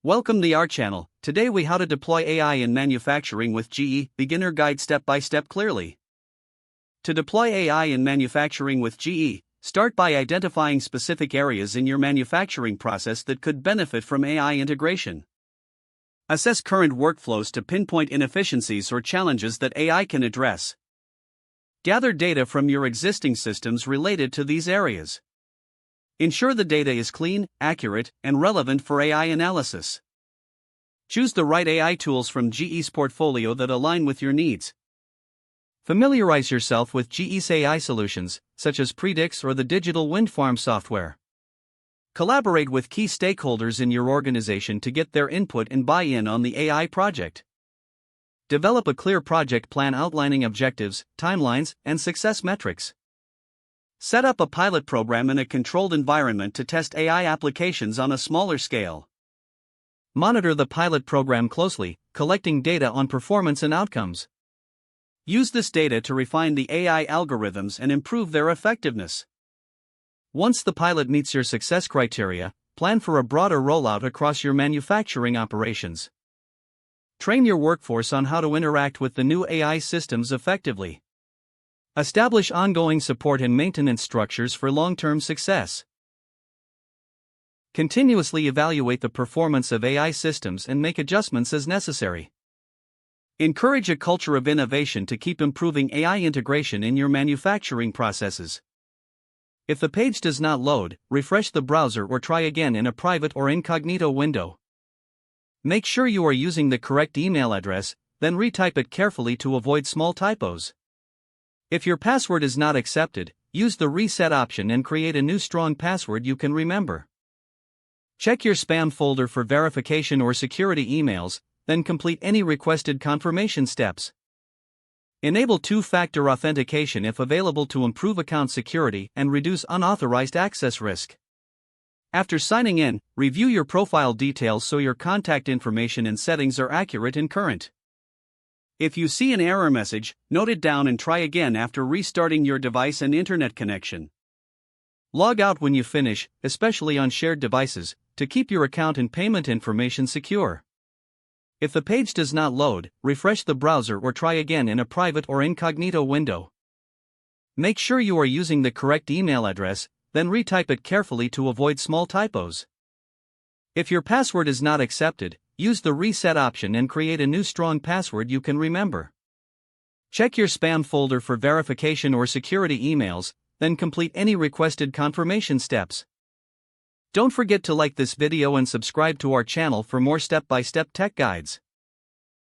Welcome to our channel. Today we how to deploy AI in manufacturing with GE, beginner guide step by step clearly. To deploy AI in manufacturing with GE, start by identifying specific areas in your manufacturing process that could benefit from AI integration. Assess current workflows to pinpoint inefficiencies or challenges that AI can address. Gather data from your existing systems related to these areas. Ensure the data is clean, accurate, and relevant for AI analysis. Choose the right AI tools from GE's portfolio that align with your needs. Familiarize yourself with GE's AI solutions, such as Predix or the digital wind farm software. Collaborate with key stakeholders in your organization to get their input and buy-in on the AI project. Develop a clear project plan outlining objectives, timelines, and success metrics. Set up a pilot program in a controlled environment to test AI applications on a smaller scale. Monitor the pilot program closely, collecting data on performance and outcomes. Use this data to refine the AI algorithms and improve their effectiveness. Once the pilot meets your success criteria, plan for a broader rollout across your manufacturing operations. Train your workforce on how to interact with the new AI systems effectively. Establish ongoing support and maintenance structures for long-term success. Continuously evaluate the performance of AI systems and make adjustments as necessary. Encourage a culture of innovation to keep improving AI integration in your manufacturing processes. If the page does not load, refresh the browser or try again in a private or incognito window. Make sure you are using the correct email address, then retype it carefully to avoid small typos. If your password is not accepted, use the reset option and create a new strong password you can remember. Check your spam folder for verification or security emails, then complete any requested confirmation steps. Enable two-factor authentication if available to improve account security and reduce unauthorized access risk. After signing in, review your profile details so your contact information and settings are accurate and current. If you see an error message, note it down and try again after restarting your device and internet connection. Log out when you finish, especially on shared devices, to keep your account and payment information secure. If the page does not load, refresh the browser or try again in a private or incognito window. Make sure you are using the correct email address, then retype it carefully to avoid small typos. If your password is not accepted, use the reset option and create a new strong password you can remember. Check your spam folder for verification or security emails, then complete any requested confirmation steps. Don't forget to like this video and subscribe to our channel for more step-by-step tech guides.